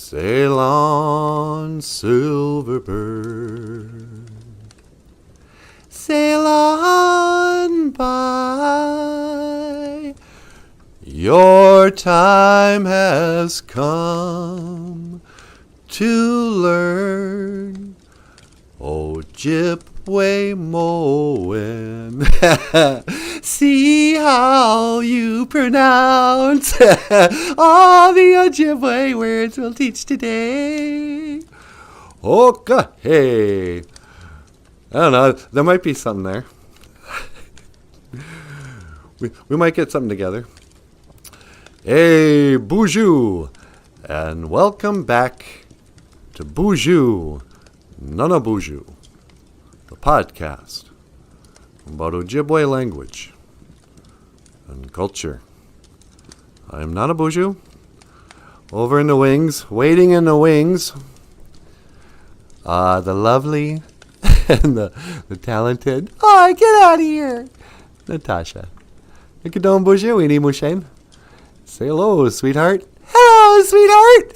Sail on, silver bird, sail on by. Your time has come to learn Ojibwe moen. See how you pronounce all the Ojibwe words we'll teach today. Okay. I don't know. There might be something there. we might get something together. Hey, BOOZHOO, and welcome back to BOOZHOO NANABOOZHOO, the podcast about Ojibwe language and culture. I am NANABOOZHOO, over in the wings, waiting in the wings, the lovely and the talented, get out of here, Natasha. Ikadon BOOZHOO, Ini Mushain. Say hello, sweetheart. Hello, sweetheart.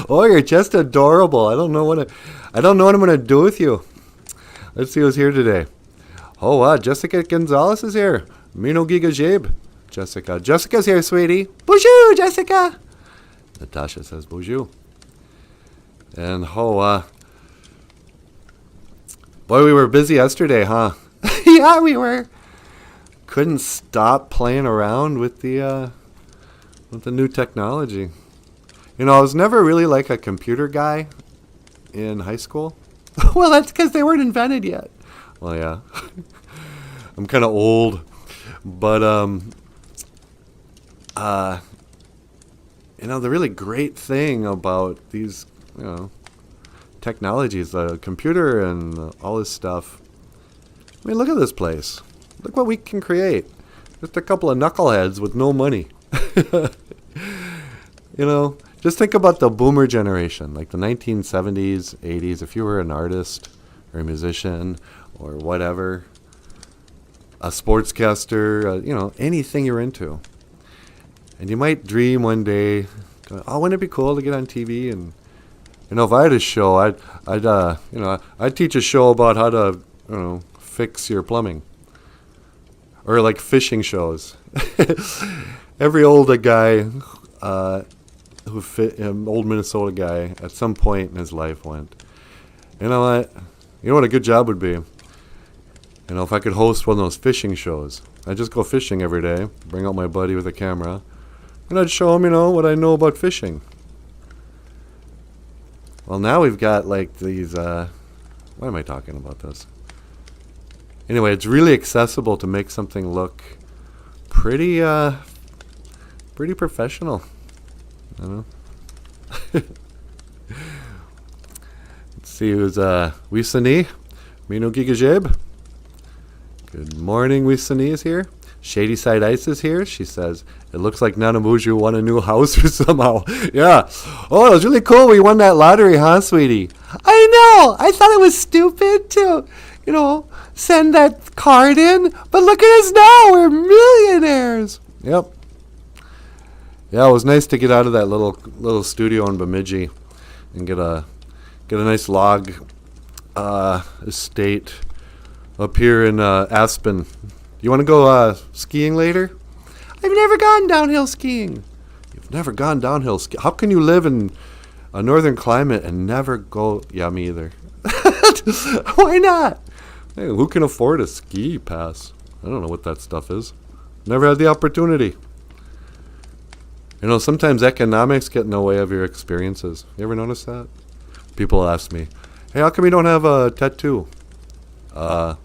Oh, you're just adorable. I don't know what I'm gonna do with you. Let's see who's here today. Oh, wow, Jessica Gonzalez is here. Mino Giga Jabe. Jessica's here, sweetie. BOOZHOO, Jessica. Natasha says BOOZHOO. And boy, we were busy yesterday, huh? Yeah, we were. Couldn't stop playing around with the new technology. You know, I was never really like a computer guy in high school. Well, that's because they weren't invented yet. Well, yeah. I'm kind of old. But, you know, the really great thing about these, technologies, the computer and all this stuff. I mean, look at this place. Look what we can create. Just a couple of knuckleheads with no money. Just think about the boomer generation, like the 1970s, 80s. If you were an artist or a musician or whatever, a sportscaster, anything you're into. And you might dream one day, wouldn't it be cool to get on TV? And, if I had a show, I'd teach a show about how to, fix your plumbing. Or like fishing shows. Every older guy, old Minnesota guy, at some point in his life went, you know what a good job would be? If I could host one of those fishing shows. I'd just go fishing every day, bring out my buddy with a camera, and I'd show him, what I know about fishing. Well, now we've got like these, why am I talking about this? Anyway, it's really accessible to make something look pretty professional. I don't know. Let's see who's Wisani. Mino Gigajeb. Good morning, Wisani is here. Shady Side Ice is here. She says, it looks like NANABOOZHOO won a new house somehow. Yeah. Oh, it was really cool. We won that lottery, huh, sweetie? I know. I thought it was stupid to, send that card in. But look at us now. We're millionaires. Yep. Yeah, it was nice to get out of that little studio in Bemidji and get a nice log estate up here in Aspen. You want to go skiing later? I've never gone downhill skiing. You've never gone downhill skiing? How can you live in a northern climate and never go? Yeah, me either. Why not? Hey, who can afford a ski pass? I don't know what that stuff is. Never had the opportunity. Sometimes economics get in the way of your experiences. You ever notice that? People ask me, hey, how come you don't have a tattoo? Well,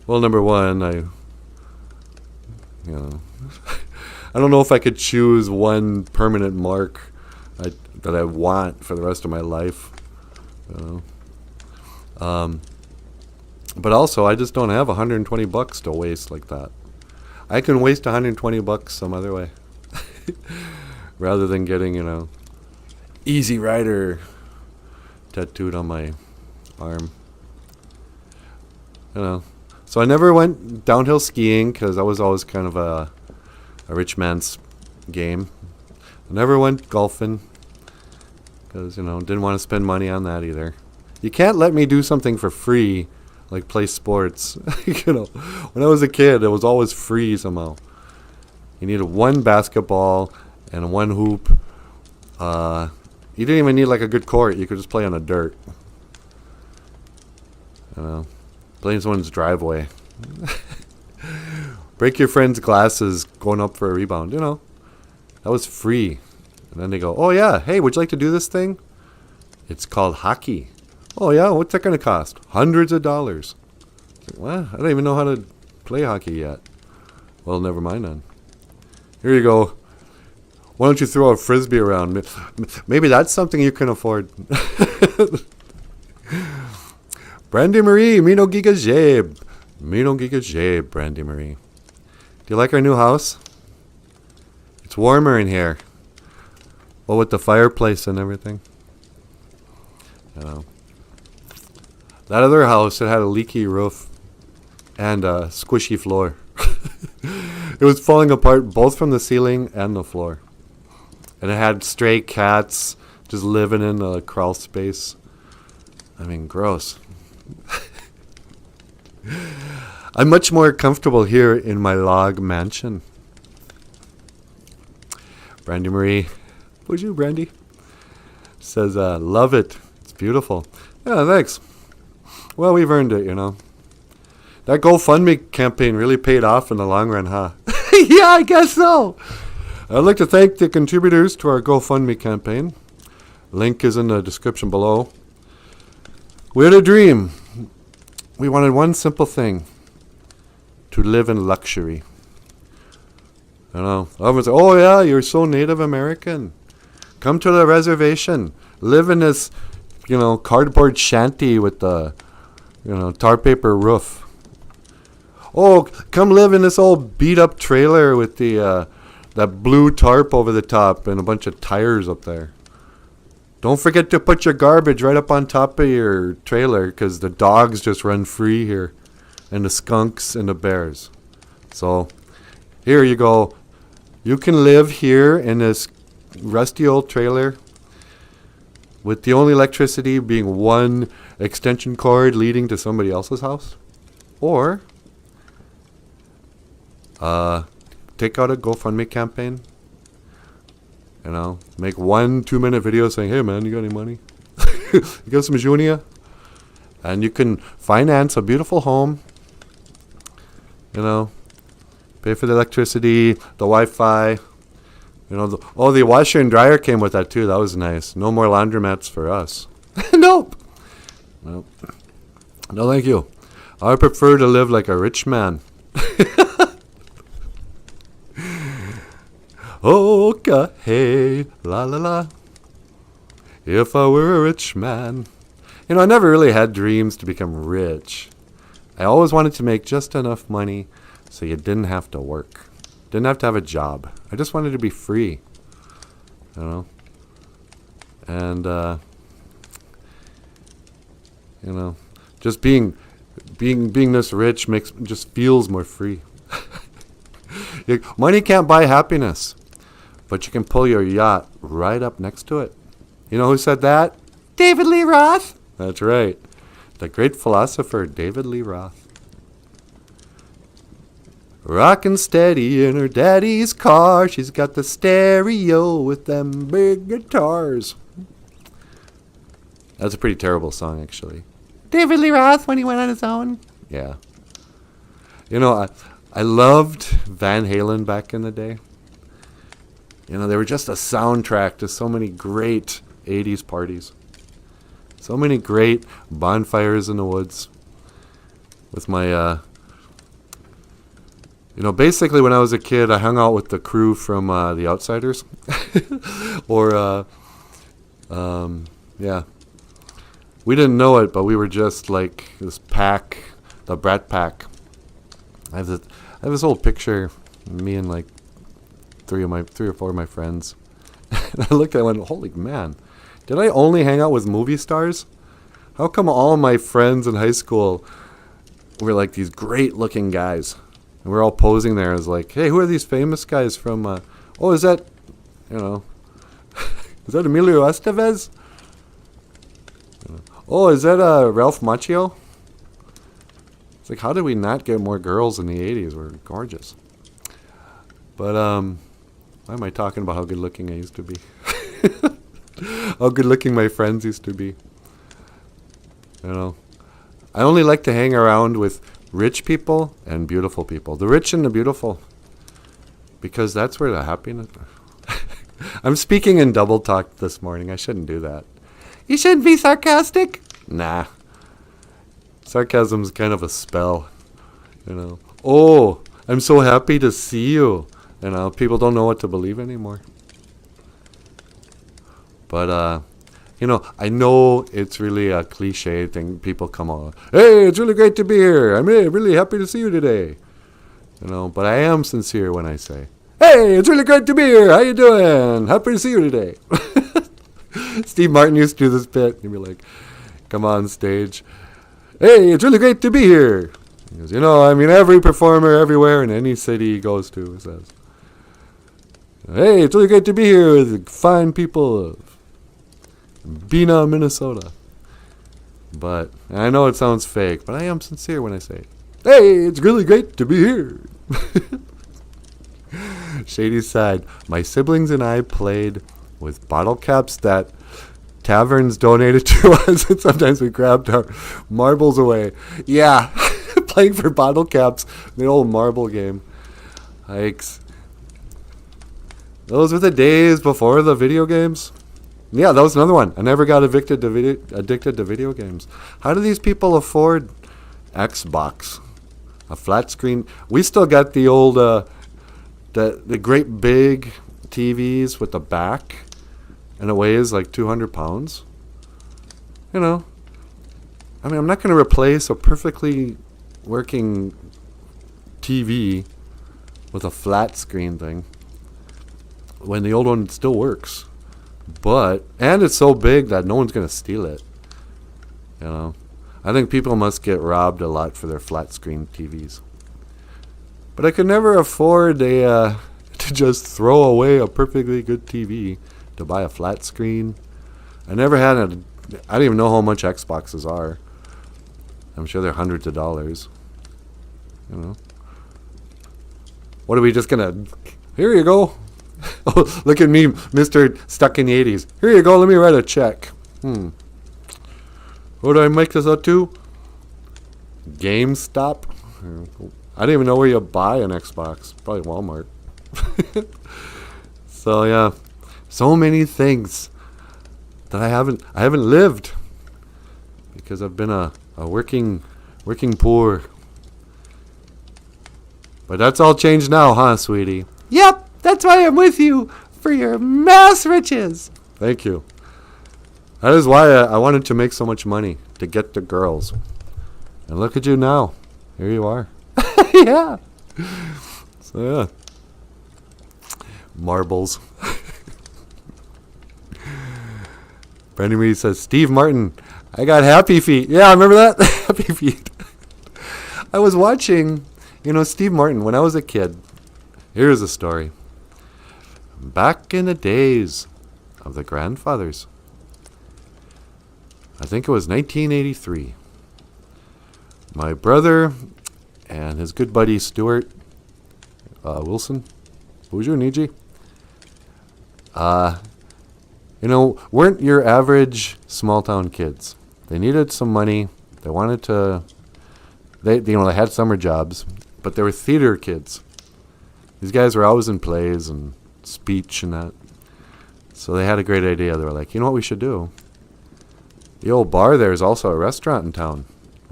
number one, I don't know if I could choose one permanent mark that I want for the rest of my life. But also, I just don't have $120 to waste like that. I can waste $120 some other way. Rather than getting, Easy Rider tattooed on my arm. So I never went downhill skiing because I was always kind of a rich man's game. I never went golfing. because, you know, didn't want to spend money on that either. You can't let me do something for free, like play sports. You know, when I was a kid, it was always free somehow. You needed one basketball and one hoop. You didn't even need like a good court. You could just play on the dirt. You know, play in someone's driveway. Break your friend's glasses going up for a rebound. You know, that was free. And then they go, oh yeah, hey, would you like to do this thing? It's called hockey. Oh yeah, what's that going to cost? Hundreds of dollars. Like, what? I don't even know how to play hockey yet. Well, never mind then. Here you go. Why don't you throw a frisbee around? Maybe that's something you can afford. Brandy Marie, me no giga jabe. Me no giga jabe, Brandy Marie. Do you like our new house? It's warmer in here. Well, with the fireplace and everything. You know. That other house, it had a leaky roof and a squishy floor. It was falling apart both from the ceiling and the floor. And it had stray cats just living in the crawl space. I mean, gross. I'm much more comfortable here in my log mansion. Brandy Marie, BOOZHOO Brandy, says, love it. It's beautiful. Yeah, thanks. Well, we've earned it, you know. That GoFundMe campaign really paid off in the long run, huh? Yeah, I guess so. I'd like to thank the contributors to our GoFundMe campaign. Link is in the description below. We had a dream. We wanted one simple thing. To live in luxury. You know, everyone say, oh yeah, you're so Native American. Come to the reservation. Live in this, you know, cardboard shanty with the, you know, tar paper roof. Oh, come live in this old beat up trailer with the, that blue tarp over the top and a bunch of tires up there. Don't forget to put your garbage right up on top of your trailer because the dogs just run free here. And the skunks and the bears. So, here you go. You can live here in this rusty old trailer with the only electricity being one extension cord leading to somebody else's house. Or, take out a GoFundMe campaign. You know, make 1 2-minute video saying, hey man, you got any money? You got some Junia? And you can finance a beautiful home. You know, pay for the electricity, the Wi-Fi. You know, the washer and dryer came with that too. That was nice. No more laundromats for us. Nope. No, thank you. I prefer to live like a rich man. Okay, hey, la la la. If I were a rich man. You know, I never really had dreams to become rich. I always wanted to make just enough money so you didn't have to work. Didn't have to have a job. I just wanted to be free. You know? And, you know, just being this rich just feels more free. Money can't buy happiness, but you can pull your yacht right up next to it. You know who said that? David Lee Roth. That's right. The great philosopher David Lee Roth. Rockin' steady in her daddy's car. She's got the stereo with them big guitars. That's a pretty terrible song, actually. David Lee Roth when he went on his own. Yeah. You know, I loved Van Halen back in the day. You know, they were just a soundtrack to so many great 80s parties. So many great bonfires in the woods. With my, you know, basically when I was a kid, I hung out with the crew from The Outsiders. Or, yeah. We didn't know it, but we were just like this pack, the Brat Pack. I have this old picture, me and like three or four of my friends. And I looked at it and went, holy man. Did I only hang out with movie stars? How come all my friends in high school were like these great looking guys? And we're all posing there as like, hey, who are these famous guys from, oh, is that, you know, is that Emilio Estevez? Oh, is that Ralph Macchio? It's like, how did we not get more girls in the 80s? We're gorgeous. But, why am I talking about how good looking I used to be? How good looking my friends used to be. You know, I only like to hang around with rich people and beautiful people. The rich and the beautiful. Because that's where the happiness... I'm speaking in double talk this morning. I shouldn't do that. You shouldn't be sarcastic? Nah. Sarcasm's kind of a spell. You know. Oh, I'm so happy to see you. You know, people don't know what to believe anymore. But, you know, I know it's really a cliche thing. People come on, hey, it's really great to be here. I'm really happy to see you today. You know, but I am sincere when I say, hey, it's really great to be here. How you doing? Happy to see you today. Steve Martin used to do this bit. He'd be like, come on stage. Hey, it's really great to be here. He goes, you know, I mean, every performer everywhere in any city he goes to says, hey, it's really great to be here with fine people of Bena, Minnesota. But I know it sounds fake, but I am sincere when I say, hey, it's really great to be here. Shady side. My siblings and I played with bottle caps that taverns donated to us, and sometimes we grabbed our marbles away. Yeah, playing for bottle caps, the old marble game. Hikes. Those were the days before the video games. Yeah, that was another one. I never got addicted to video games. How do these people afford Xbox? A flat screen? We still got the old, the great big TVs with the back, and it weighs like 200 pounds. You know, I mean, I'm not going to replace a perfectly working TV with a flat screen thing when the old one still works. And it's so big that no one's going to steal it. You know, I think people must get robbed a lot for their flat screen TVs. But I could never afford to just throw away a perfectly good TV to buy a flat screen. I never had I don't even know how much Xboxes are. I'm sure they're hundreds of dollars. You know, what are we just gonna? Here you go. Oh, look at me, Mr. Stuck in the 80s. Here you go. Let me write a check. What do I make this out to? GameStop. I didn't even know where you buy an Xbox. Probably Walmart. So yeah, so many things that I haven't lived because I've been a working poor. But that's all changed now, huh, sweetie? Yep, that's why I'm with you for your mass riches. Thank you. That is why I wanted to make so much money, to get the girls. And look at you now. Here you are. Yeah. So yeah. Marbles. Brandon Reed says, Steve Martin, I got happy feet. Yeah, remember that? Happy feet. I was watching, Steve Martin when I was a kid. Here's a story. Back in the days of the grandfathers. I think it was 1983. My brother and his good buddy Stuart Wilson, BOOZHOO Niji, weren't your average small town kids. They needed some money. They wanted to. They had summer jobs, but they were theater kids. These guys were always in plays and speech and that. So they had a great idea. They were like, you know what we should do? The old bar there is also a restaurant in town.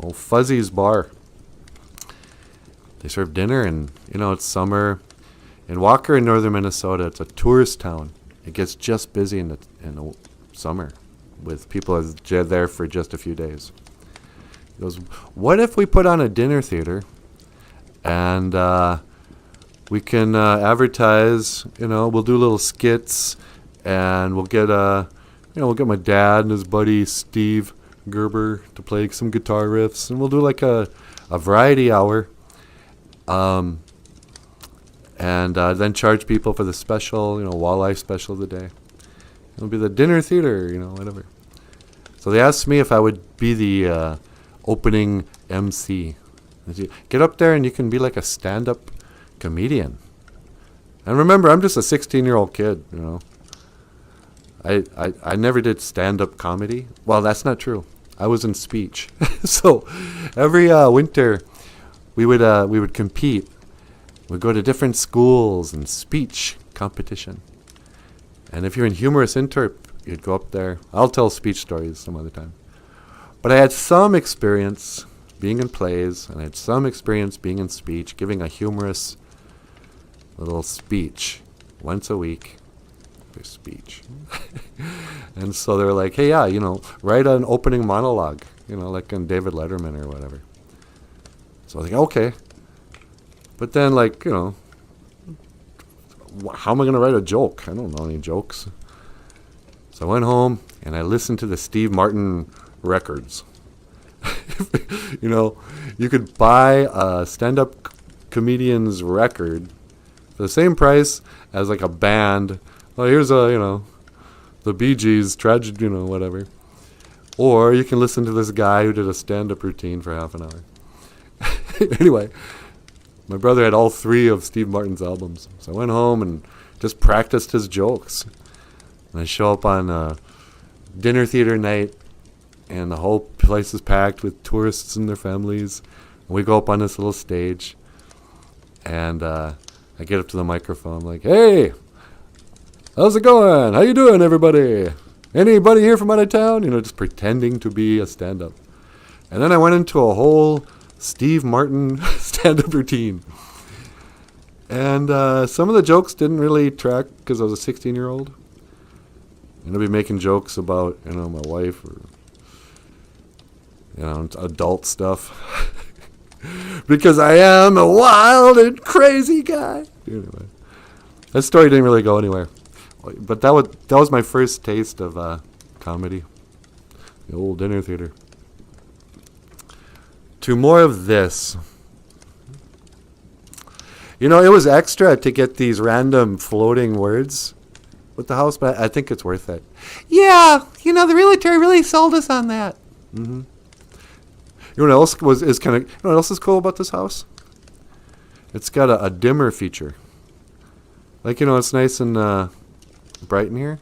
Old Fuzzy's Bar. They serve dinner, and, it's summer. In Walker in northern Minnesota, it's a tourist town. It gets just busy in the summer with people there for just a few days. He goes, what if we put on a dinner theater and we can advertise, we'll do little skits, and we'll get my dad and his buddy Steve Gerber to play some guitar riffs, and we'll do like a variety hour, and then charge people for the special, walleye special of the day. It'll be the dinner theater, whatever. So they asked me if I would be the opening MC. Get up there and you can be like a stand-up comedian. And remember, I'm just a 16-year-old kid, you know. I never did stand-up comedy. Well, that's not true. I was in speech. So every winter we would compete. We'd go to different schools and speech competition. And if you're in humorous interp, you'd go up there. I'll tell speech stories some other time. But I had some experience being in plays, and I had some experience being in speech, giving a humorous little speech once a week. Their speech. And so they were like, hey, yeah, you know, write an opening monologue, you know, like on David Letterman or whatever. So I was like, okay. But then, like, you know, how am I going to write a joke? I don't know any jokes. So I went home and I listened to the Steve Martin records. You know, you could buy a stand-up comedian's record for the same price as like a band. Oh, here's a, you know, the Bee Gees, tragic, you know, whatever. Or you can listen to this guy who did a stand-up routine for half an hour. Anyway, my brother had all 3 of Steve Martin's albums. So I went home and just practiced his jokes. And I show up on dinner theater night, and the whole place is packed with tourists and their families. And we go up on this little stage, and I get up to the microphone. I'm like, hey, how's it going? How you doing, everybody? Anybody here from out of town? You know, just pretending to be a stand-up. And then I went into a whole Steve Martin stand-up routine. And some of the jokes didn't really track because I was a 16-year-old. And I'd be making jokes about, you know, my wife or, you know, adult stuff. Because I am a wild and crazy guy. Anyway, that story didn't really go anywhere. But that was my first taste of comedy. The old dinner theater. To more of this. You know, it was extra to get these random floating words with the house, but I think it's worth it. Yeah, you know, the realtor really sold us on that. Mm-hmm. You know what else is kind of? You know what else is cool about this house? It's got a dimmer feature. Like, you know, it's nice and bright in here.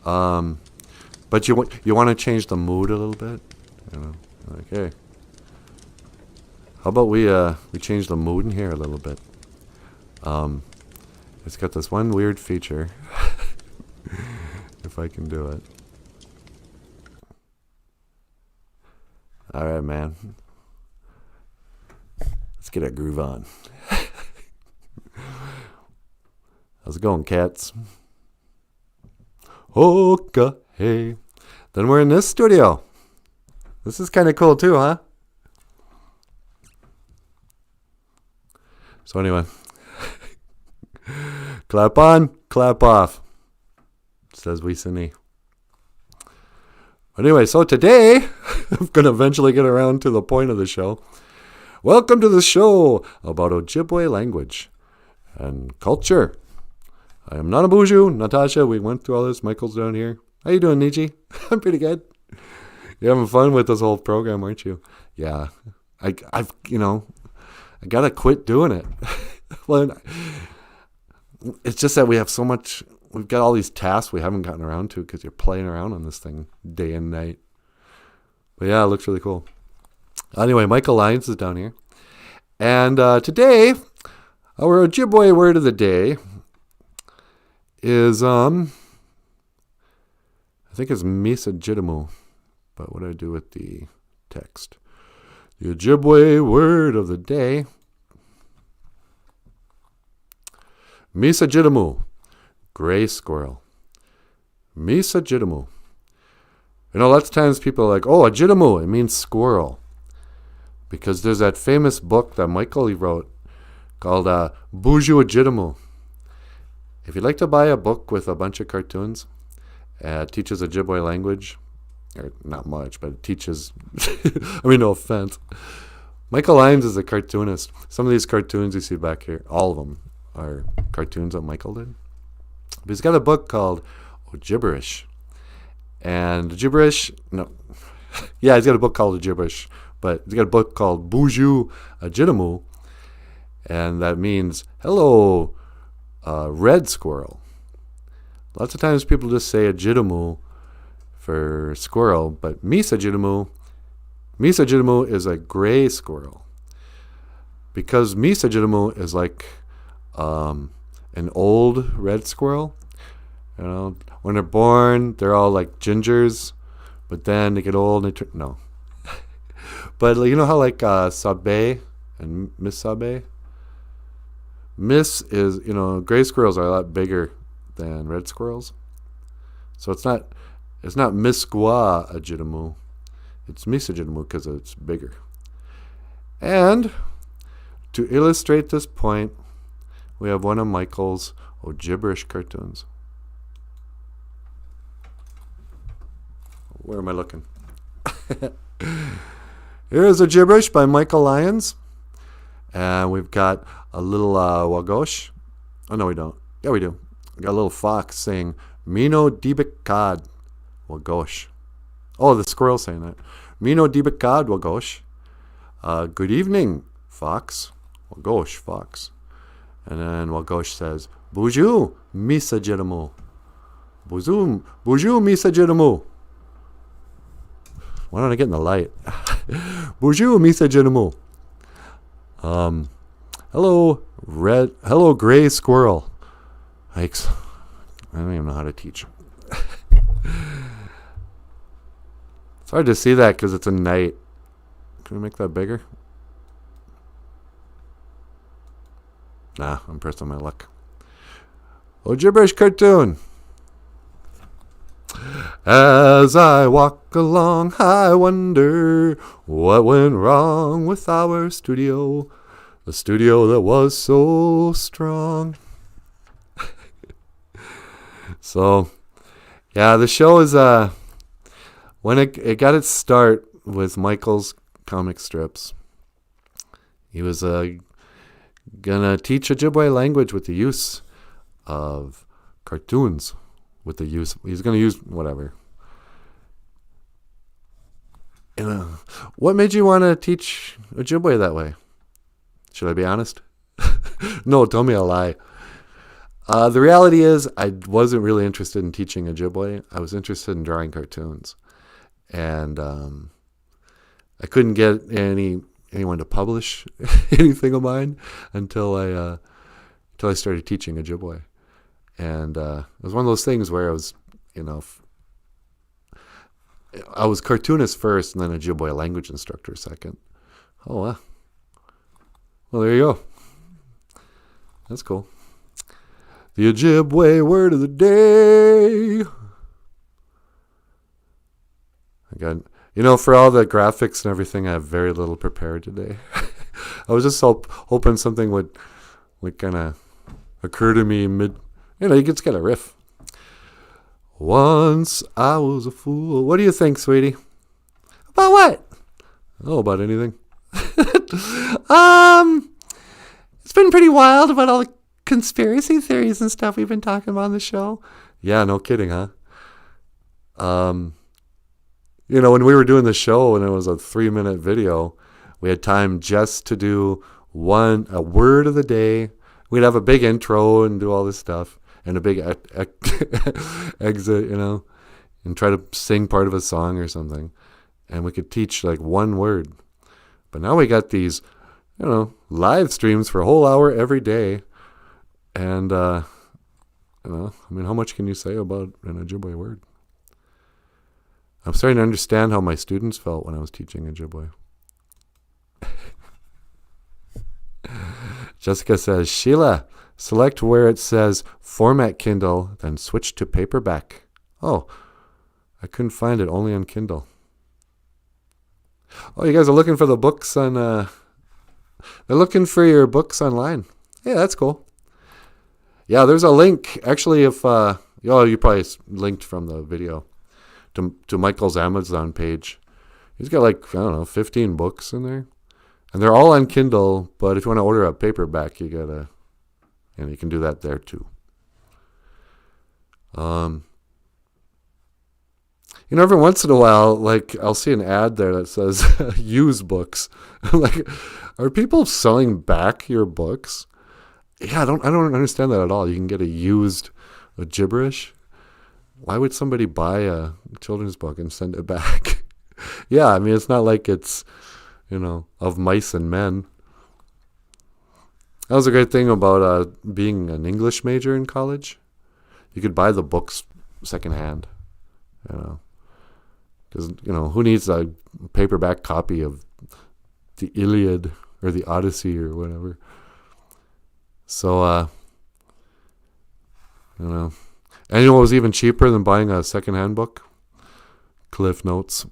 But you want to change the mood a little bit. You know, like, hey, how about we change the mood in here a little bit? It's got this one weird feature. If I can do it. All right, man. Let's get a groove on. How's it going, cats? Okay. Then we're in this studio. This is kind of cool too, huh? So anyway. Clap on, clap off, says Wisani. Anyway, so today, I'm going to eventually get around to the point of the show. Welcome to the show about Ojibwe language and culture. I am NANABOOZHOO, Natasha. We went through all this. Michael's down here. How you doing, Niji? I'm pretty good. You're having fun with this whole program, aren't you? Yeah. I've you know, I got to quit doing it. Well, it's just that we have so much, we've got all these tasks we haven't gotten around to because you're playing around on this thing day and night. But yeah, it looks really cool. Anyway, Michael Lyons is down here. And today, our Ojibwe word of the day is, I think it's Misajitamu. But what do I do with the text? The Ojibwe word of the day, Misajitamu, gray squirrel. Misajitamu. You know, lots of times people are like, oh, ajitamu, it means squirrel. Because there's that famous book that Michael wrote called BOOZHOO Ajitamu. If you'd like to buy a book with a bunch of cartoons, it teaches Ojibwe language, or not much, but it teaches, I mean, no offense. Michael Lyons is a cartoonist. Some of these cartoons you see back here, all of them, are cartoons that Michael did. But he's got a book called Ojibberish. And gibberish, no. Yeah, he's got a book called Gibberish, but he's got a book called BOOZHOO NANABOOZHOO, and that means, hello, red squirrel. Lots of times people just say OJIBWE for squirrel, but OJIBWE is a gray squirrel. Because OJIBWE is like an old red squirrel. You know, when they're born, they're all like gingers, but then they get old and they turn, no. But you know how like Sabe and Miss Sabe? Miss is, you know, gray squirrels are a lot bigger than red squirrels. So it's not Miss OJIBWE. It's OJIBWE because it's bigger. And to illustrate this point, we have one of Michael's gibberish cartoons. Where am I looking? Here's a gibberish by Michael Lyons. And we've got a little wagosh. Oh, no, we don't. Yeah, we do. We got a little fox saying, Mino dibikad wagosh. Oh, the squirrel saying that. Mino dibikad wagosh. Good evening, fox. Wagosh, fox. And then wagosh says, BOOZHOO NANABOOZHOO. BOOZHOO NANABOOZHOO. Why don't I get in the light? BOOZHOO NANABOOZHOO. Hello, gray squirrel. Yikes. I don't even know how to teach. It's hard to see that because it's a night. Can we make that bigger? Nah, I'm pressing my luck. Gibberish cartoon. As I walk along, I wonder what went wrong with our studio. The studio that was so strong. So, yeah, the show is, when it got its start with Michael's comic strips. He was gonna teach Ojibwe language with the use of cartoons. He's gonna use whatever. What made you want to teach Ojibwe that way? Should I be honest? No, tell me a lie. The reality is, I wasn't really interested in teaching Ojibwe. I was interested in drawing cartoons, and I couldn't get anyone to publish anything of mine until I started teaching Ojibwe. And it was one of those things where I was, I was cartoonist first and then Ojibwe language instructor second. Oh, wow. Well, there you go. That's cool. The Ojibwe word of the day. I got, for all the graphics and everything, I have very little prepared today. I was just hoping something would kind of occur to me mid. You just get a riff. Once I was a fool. What do you think, sweetie? About what? Oh, about anything. It's been pretty wild about all the conspiracy theories and stuff we've been talking about on the show. Yeah, no kidding, huh? When we were doing the show and it was a 3-minute video, we had time just to do a word of the day. We'd have a big intro and do all this stuff. And a big exit, and try to sing part of a song or something. And we could teach like one word. But now we got these, live streams for a whole hour every day. And, how much can you say about an Ojibwe word? I'm starting to understand how my students felt when I was teaching Ojibwe. Jessica says, Sheila, select where it says format Kindle, then switch to paperback. Oh, I couldn't find it, only on Kindle. Oh, you guys are looking for the books on, they're looking for your books online. Yeah, that's cool. Yeah, there's a link. Actually, if, you probably linked from the video to Michael's Amazon page. He's got 15 books in there. And they're all on Kindle, but if you want to order a paperback, you can do that there too. You know, every once in a while, like, I'll see an ad there that says used books. Like, are people selling back your books? Yeah, I don't understand that at all. You can get a gibberish. Why would somebody buy a children's book and send it back? Yeah, I mean, it's not like it's, of mice and men. That was a great thing about being an English major in college. You could buy the books secondhand, Because, who needs a paperback copy of the Iliad or the Odyssey or whatever? So, And you know what was even cheaper than buying a secondhand book? Cliff Notes.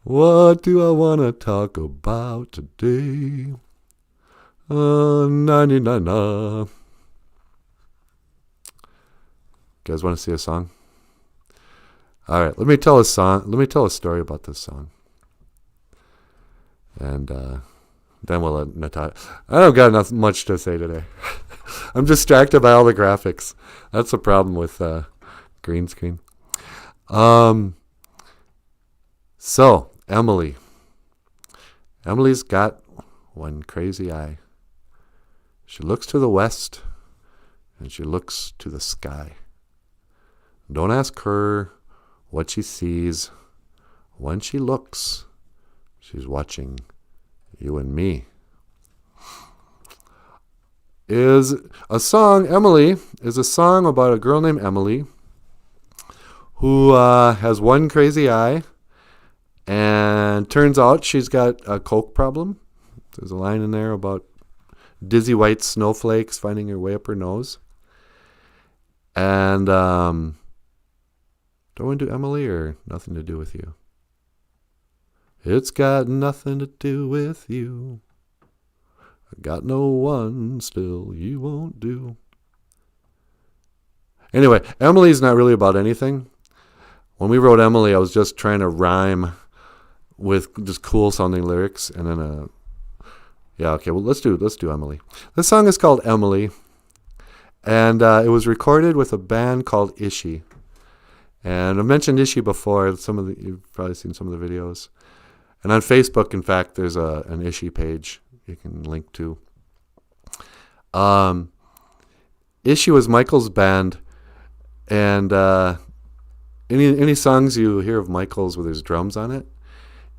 What do I want to talk about today? 99. You guys want to see a song? All right, let me tell a story about this song. And then we'll let Natasha. I don't got much to say today. I'm distracted by all the graphics. That's the problem with green screen. So, Emily. Emily's got one crazy eye. She looks to the west, and she looks to the sky. Don't ask her what she sees. When she looks, she's watching you and me. Emily is a song about a girl named Emily who has one crazy eye, and turns out she's got a coke problem. There's a line in there about dizzy white snowflakes finding her way up her nose. And do I want to do Emily or nothing to do with you? It's got nothing to do with you. I got no one still you won't do. Anyway, Emily's not really about anything. When we wrote Emily, I was just trying to rhyme with just cool sounding lyrics, and then let's do Emily. This song is called Emily, and it was recorded with a band called Ishi. And I've mentioned Ishi before. You've probably seen some of the videos. And on Facebook, in fact, there's an Ishi page you can link to. Ishi was Michael's band, and any songs you hear of Michael's with his drums on it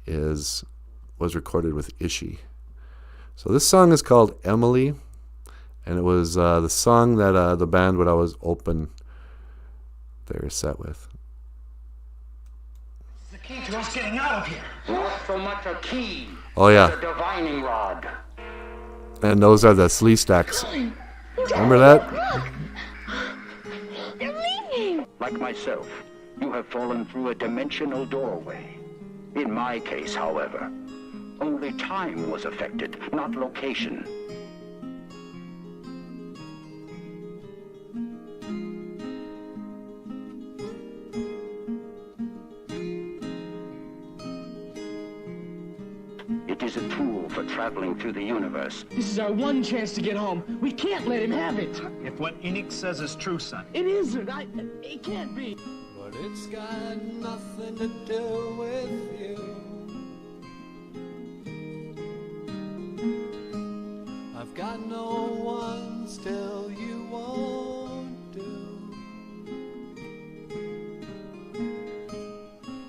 was recorded with Ishi. So this song is called Emily, and it was the song that the band would always open their set with. The key to us getting out of here. Not so much a key. Oh yeah. A divining rod. And those are the slee stacks. Remember that? They're leaving. Like myself, you have fallen through a dimensional doorway. In my case, however, only time was affected, not location. It is a tool for traveling through the universe. This is our one chance to get home. We can't let him have it. If what Enoch says is true, son. It isn't. It can't be. But it's got nothing to do with you. I've got no one still you won't do.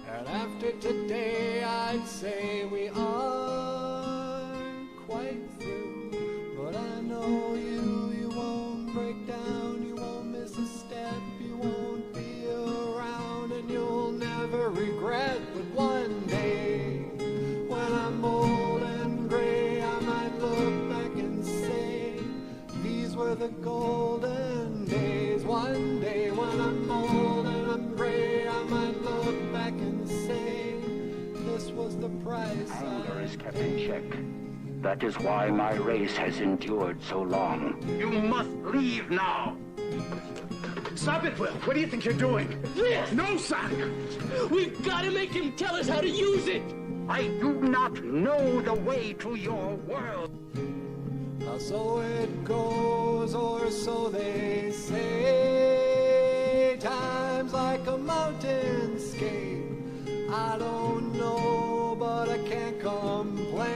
And after today I'd say we aren't quite through. But I know you won't break down, you won't miss a step, you won't be around, and you'll never regret. But one day, when I'm old and gray, I might look back and say, these were the golden days. One day, when I'm old and I'm gray, I might look back and say, this was the price. Anger is kept in check. That is why my race has endured so long. You must leave now. Stop it, Will. What do you think you're doing? Yes. No, son. We've got to make him tell us how to use it. I do not know the way to your world. So it goes, or so they say. Times like like a mountainscape. I don't know, but I can't complain.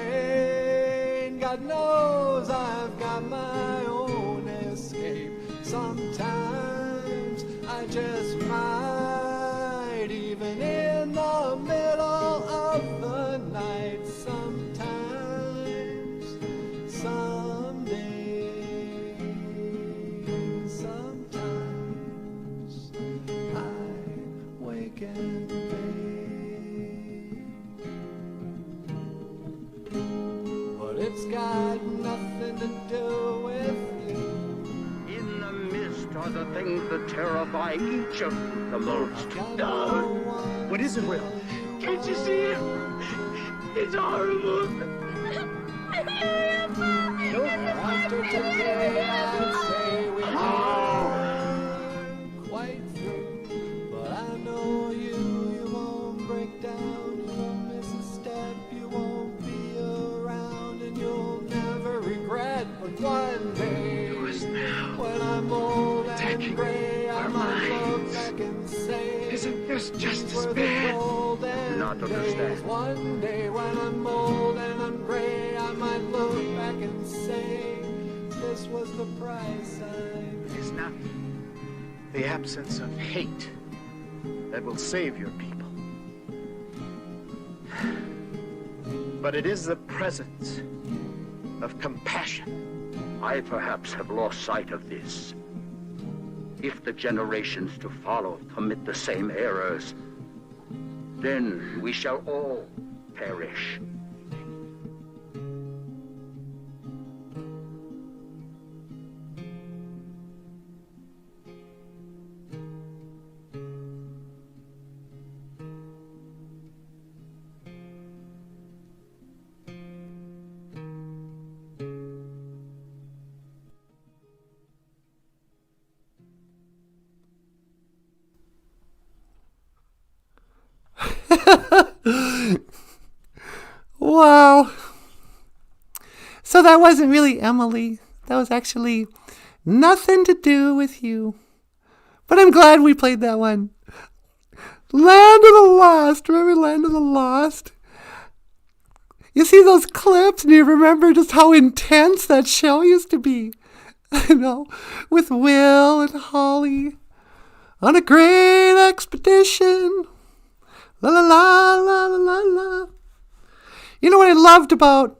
God knows I've got my own escape. Sometimes I just might, even in the middle of the night. Sometimes, someday, sometimes I wake and bake. But it's got nothing to do with you. In the mist are the things that terrify each of them the most. What is it, Will? Can't you see it? It's horrible. After today, I'd say we are quite through. But I know you won't break down, you won't miss a step, you won't be around, and you'll never regret. But one day, when I'm old and gray, I might look back and say, Isn't this just as were the bad? golden Not days. understand. One day when I'm old and I'm gray, I might look back and say, this was the price I It is not the absence of hate that will save your people, but it is the presence of compassion. I perhaps have lost sight of this. If the generations to follow commit the same errors, then we shall all perish. Wow. So that wasn't really Emily. That was actually nothing to do with you. But I'm glad we played that one. Land of the Lost. Remember Land of the Lost? You see those clips and you remember just how intense that show used to be. You know, with Will and Holly on a great expedition. La la la la la la. You know what I loved about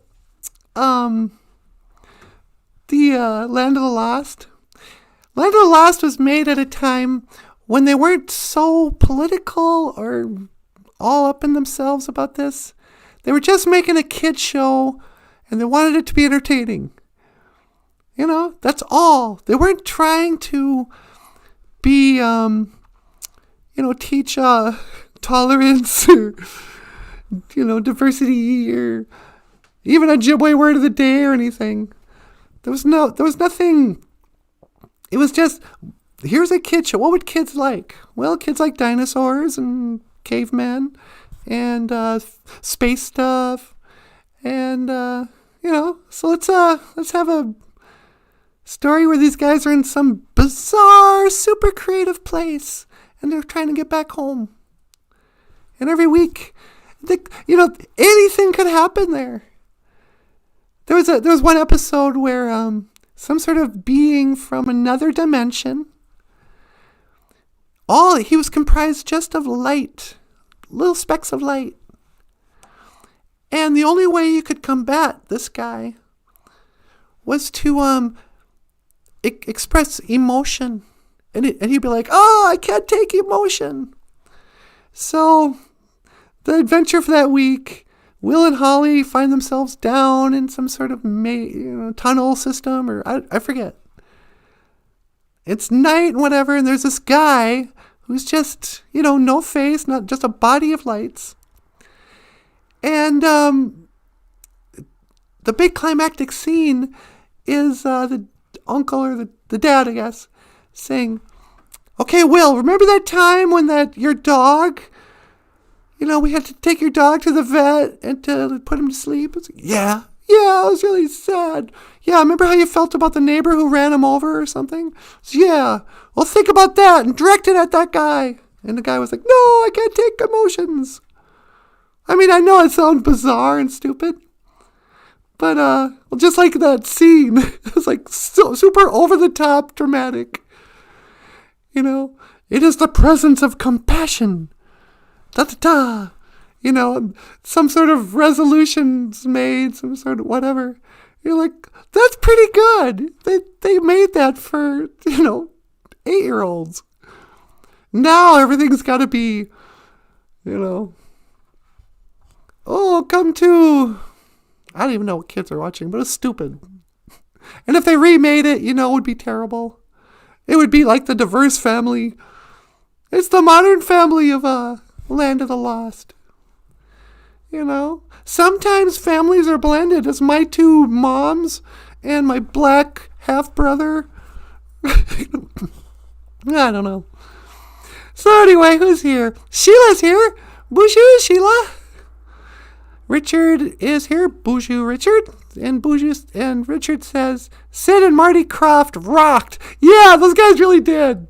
the Land of the Lost? Land of the Lost was made at a time when they weren't so political or all up in themselves about this. They were just making a kid show and they wanted it to be entertaining. You know, that's all. They weren't trying to be, teach tolerance or, diversity or even Ojibwe word of the day or anything. There was nothing. It was just, here's a kid show. What would kids like? Well, kids like dinosaurs and cavemen and space stuff. And, so let's have a story where these guys are in some bizarre, super creative place and they're trying to get back home. And every week, anything could happen there. There was one episode where some sort of being from another dimension, he was comprised just of light, little specks of light. And the only way you could combat this guy was to express emotion. And he'd be like, oh, I can't take emotion. So the adventure for that week, Will and Holly find themselves down in some sort of tunnel system, or I forget. It's night and whatever, and there's this guy who's just, no face, not just a body of lights. And the big climactic scene is the uncle or the dad, I guess, saying, okay, Will, remember that time when your dog, we had to take your dog to the vet and to put him to sleep? It's like, yeah, it was really sad. Yeah, remember how you felt about the neighbor who ran him over or something? So, yeah, well, think about that and direct it at that guy. And the guy was like, no, I can't take emotions. I mean, I know it sounds bizarre and stupid. But, well, just like that scene, it was like so super over the top dramatic. You know, it is the presence of compassion. Da-da-da. You know, some sort of resolutions made, some sort of whatever. You're like, that's pretty good. They made that for, 8-year-olds. Now everything's got to be, oh, come to... I don't even know what kids are watching, but it's stupid. And if they remade it, it would be terrible. It would be like the Diverse Family. It's the Modern Family of Land of the Lost. Sometimes families are blended. It's my 2 moms and my black half-brother. I don't know. So anyway, who's here? Sheila's here. BOOZHOO, Sheila. Richard is here. BOOZHOO Richard. And Richard says, Sid and Marty Krofft rocked. Yeah, those guys really did.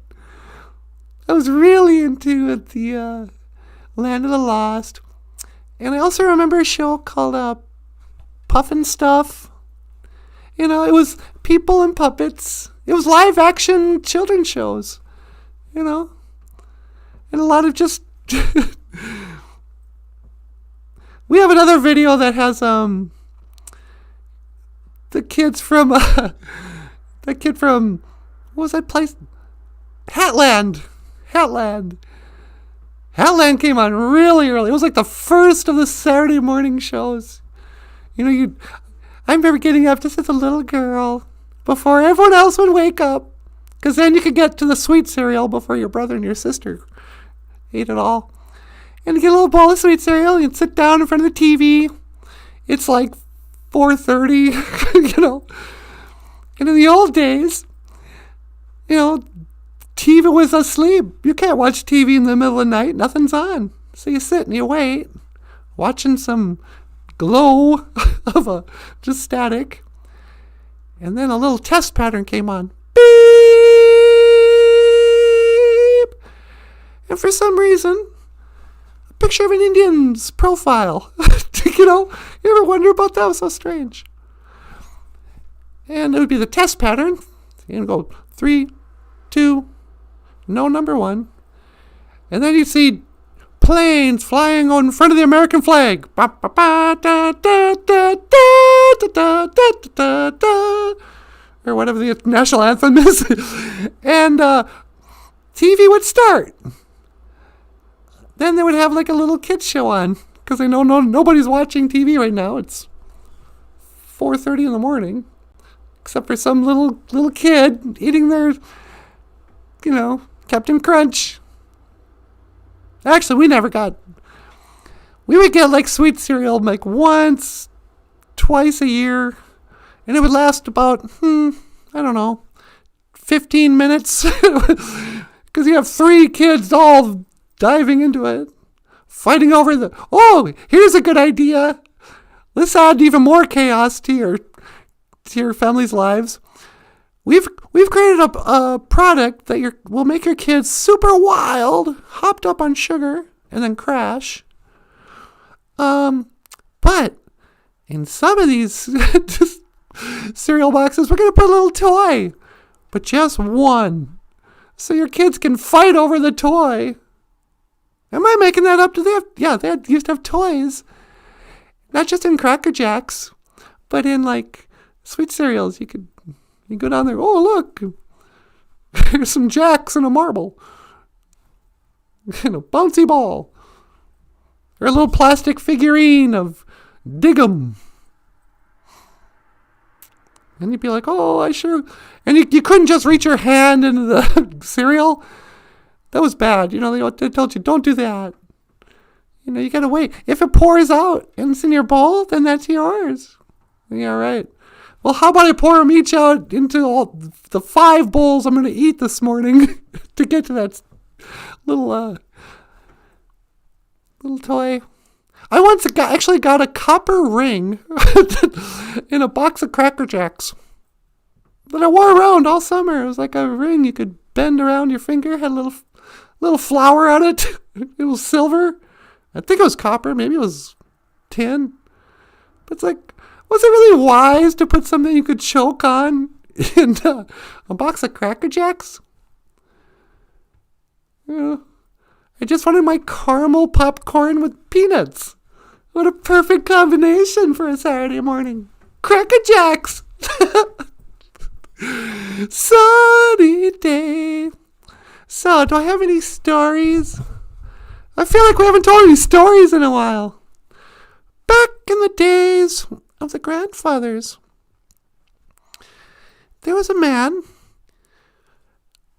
I was really into the Land of the Lost. And I also remember a show called Puffin' Stuff. It was people and puppets. It was live action children's shows. And a lot of just... We have another video that has the kids from that kid from what was that place? Hatland came on really early. It was like the first of the Saturday morning shows. I remember getting up just as a little girl before everyone else would wake up, because then you could get to the sweet cereal before your brother and your sister ate it all. And you get a little bowl of sweet cereal, and you'd sit down in front of the TV. It's like 4:30, And in the old days, TV was asleep. You can't watch TV in the middle of the night. Nothing's on. So you sit and you wait, watching some glow of just static. And then a little test pattern came on. Beep! And for some reason... picture of an Indian's profile. You ever wonder about that? It was so strange. And it would be the test pattern. You go 3, 2, no number 1. And then you'd see planes flying on front of the American flag. Or whatever the national anthem is. And TV would start. Then they would have like a little kids show on, because they know nobody's watching TV right now. It's 4:30 in the morning, except for some little kid eating their, Captain Crunch. Actually, we would get like sweet cereal like once, twice a year, and it would last about, 15 minutes, because you have 3 kids all diving into it, fighting over here's a good idea. Let's add even more chaos to your family's lives. We've created a product that will make your kids super wild, hopped up on sugar, and then crash. But in some of these cereal boxes, we're going to put a little toy, but just one, so your kids can fight over the toy. Am I making that up? They used to have toys. Not just in Cracker Jacks, but in like sweet cereals. You go down there, oh look, there's some jacks and a marble. And a bouncy ball. Or a little plastic figurine of Diggum. And you'd be like, oh, I sure... And you couldn't just reach your hand into the cereal. That was bad. They told you, don't do that. You gotta wait. If it pours out and it's in your bowl, then that's yours. Yeah, right. Well, how about I pour them each out into all the 5 bowls I'm going to eat this morning to get to that little toy. I once actually got a copper ring in a box of Cracker Jacks that I wore around all summer. It was like a ring you could bend around your finger, had a little flower on it. It was silver. I think it was copper. Maybe it was tin. But it's like, was it really wise to put something you could choke on in a box of Cracker Jacks? I just wanted my caramel popcorn with peanuts. What a perfect combination for a Saturday morning. Cracker Jacks. Sunny day. So, do I have any stories? I feel like we haven't told any stories in a while. Back in the days of the grandfathers, there was a man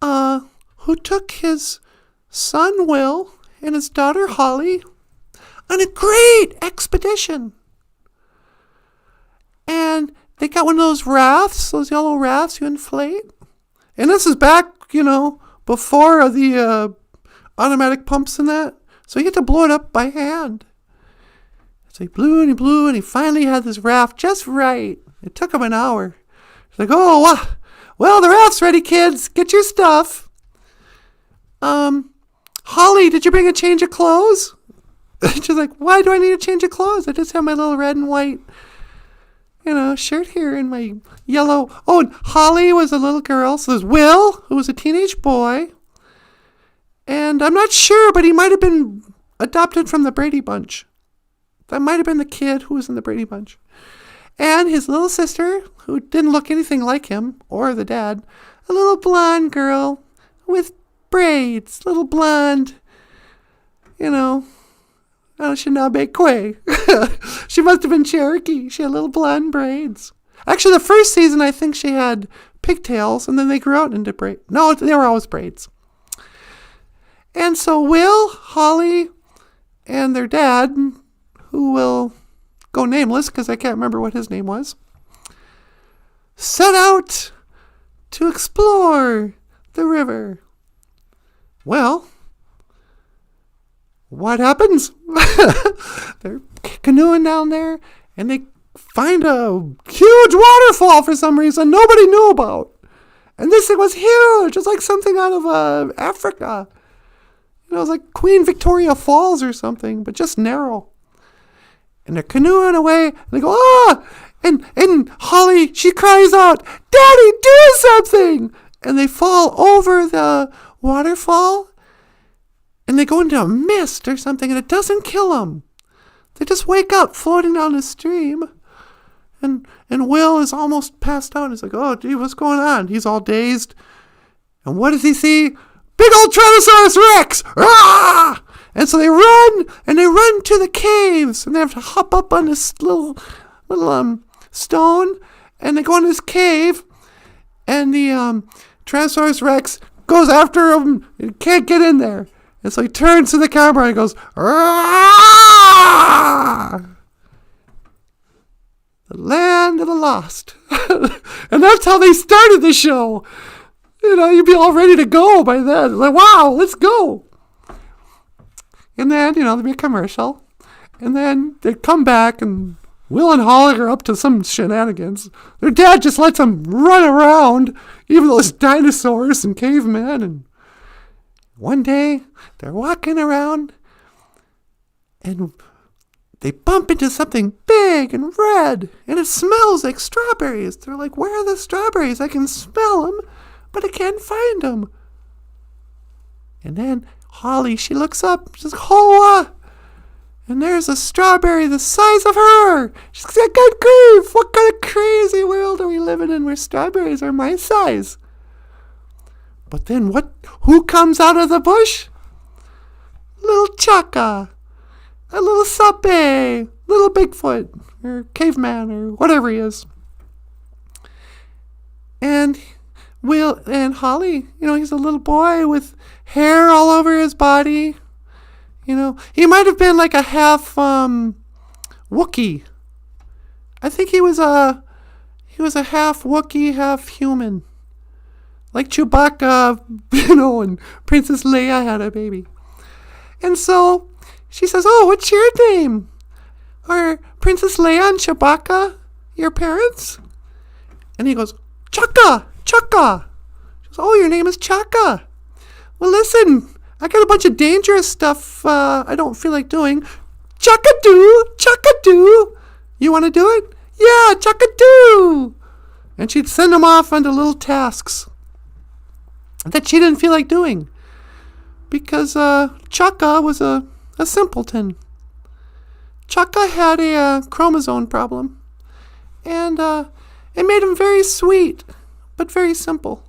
who took his son Will and his daughter Holly on a great expedition. And they got one of those rafts, those yellow rafts you inflate. And this is back, before the automatic pumps and that. So he had to blow it up by hand. So he blew and he finally had this raft just right. It took him an hour. He's like, oh, well, the raft's ready, kids. Get your stuff. Holly, did you bring a change of clothes? She's like, why do I need a change of clothes? I just have my little red and white, shirt here and my yellow. Oh, and Holly was a little girl. So there's Will, who was a teenage boy. And I'm not sure, but he might have been adopted from the Brady Bunch. That might have been the kid who was in the Brady Bunch. And his little sister, who didn't look anything like him or the dad, a little blonde girl with braids, little blonde, Shinabe. She must have been Cherokee. She had little blonde braids. Actually, the first season, I think she had pigtails, and then they grew out into braids. No, they were always braids. And so Will, Holly, and their dad, who will go nameless because I can't remember what his name was, set out to explore the river. Well, what happens? They're canoeing down there, and they find a huge waterfall for some reason nobody knew about. And this thing was huge. It's like something out of Africa. It was like Queen Victoria Falls or something, but just narrow. And they're canoeing away, and they go, ah! And Holly, she cries out, Daddy, do something! And they fall over the waterfall, and they go into a mist or something, and it doesn't kill them. They just wake up floating down the stream, and Will is almost passed out. He's like, oh, gee, what's going on? He's all dazed. And what does he see? Big old Tyrannosaurus Rex! Ah! And so they run to the caves, and they have to hop up on this little stone, and they go in this cave, and the Tyrannosaurus Rex goes after him and can't get in there. And so he turns to the camera and goes, ah! The land of the lost. And that's how they started the show. You'd be all ready to go by then. Like, wow, let's go. And then, there'd be a commercial. And then they'd come back, and Will and Holly are up to some shenanigans. Their dad just lets them run around, even though it's dinosaurs and cavemen. And one day, they're walking around, and they bump into something big and red, and it smells like strawberries. They're like, where are the strawberries? I can smell them, but I can't find them. And then Holly, she looks up, she's like, Hoa! And there's a strawberry the size of her. She's like, good grief, what kind of crazy world are we living in where strawberries are my size? But then who comes out of the bush? Little Chaka, a little Sape, little Bigfoot, or caveman, or whatever he is. And Will and Holly, he's a little boy with hair all over his body. He might have been like a half Wookiee. I think he was a half Wookiee, half human. Like Chewbacca, and Princess Leia had a baby. And so she says, oh, what's your name? Are Princess Leia and Chewbacca your parents? And he goes, Chaka. She goes, oh, your name is Chaka. Well, listen, I got a bunch of dangerous stuff I don't feel like doing. Chuck-a-doo! Chuck-a-doo! You want to do it? Yeah, chuck-a-doo! And she'd send them off onto little tasks that she didn't feel like doing. Because Chukka was a simpleton. Chukka had a chromosome problem. And it made him very sweet, but very simple.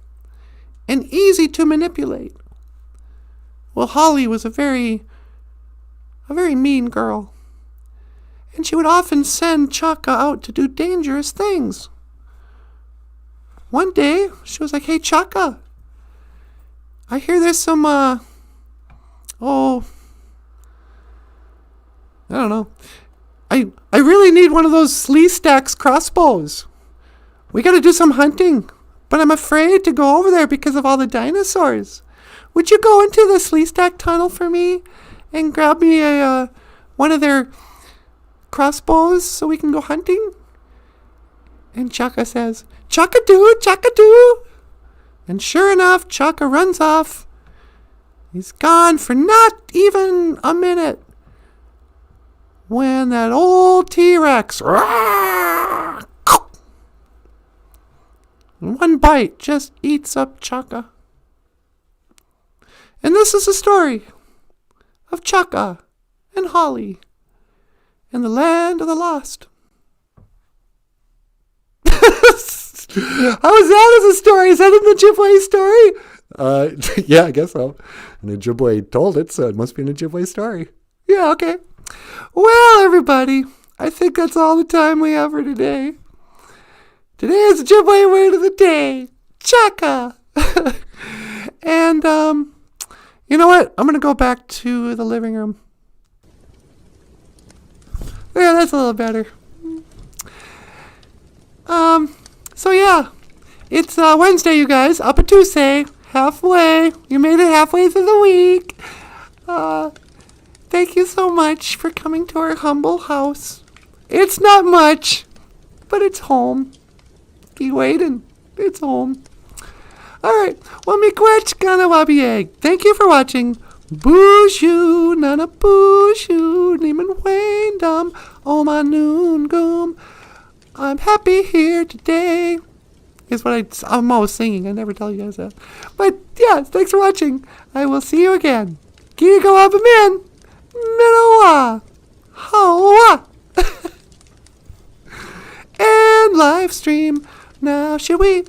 And easy to manipulate. Well, Holly was a very mean girl. And she would often send Chukka out to do dangerous things. One day, she was like, hey, Chukka, I hear there's some, I don't know. I really need one of those Sleestacks crossbows. We gotta do some hunting, but I'm afraid to go over there because of all the dinosaurs. Would you go into the Sleestack tunnel for me and grab me one of their crossbows so we can go hunting? And Chukka says, Chuck-a-doo, chuck-a-doo. And sure enough, Chukka runs off. He's gone for not even a minute. When that old T-Rex, in one bite, just eats up Chukka. And this is the story of Chukka and Holly in the land of the lost. How is that as a story? Is that in the Ojibwe story? Yeah, I guess so. And Ojibwe told it, so it must be an Ojibwe story. Yeah, okay. Well, everybody, I think that's all the time we have for today. Today is Ojibwe word of the day, Chukka. And, you know what? I'm going to go back to the living room. Yeah, that's a little better. So yeah, it's Wednesday, you guys. Up a Tuesday. Halfway. You made it halfway through the week. Thank you so much for coming to our humble house. It's not much, but it's home. Be waiting. It's home. Alright, well, miigwech ganawabieg. Thank you for watching. BOOZHOO NANABOOZHOO Neeman Waindum Omanoon Goom. I'm happy here today. Is what I'm always singing. I never tell you guys that. But yeah, thanks for watching. I will see you again. Gigawabamin. Minowa. Hoa. And live stream. Now should we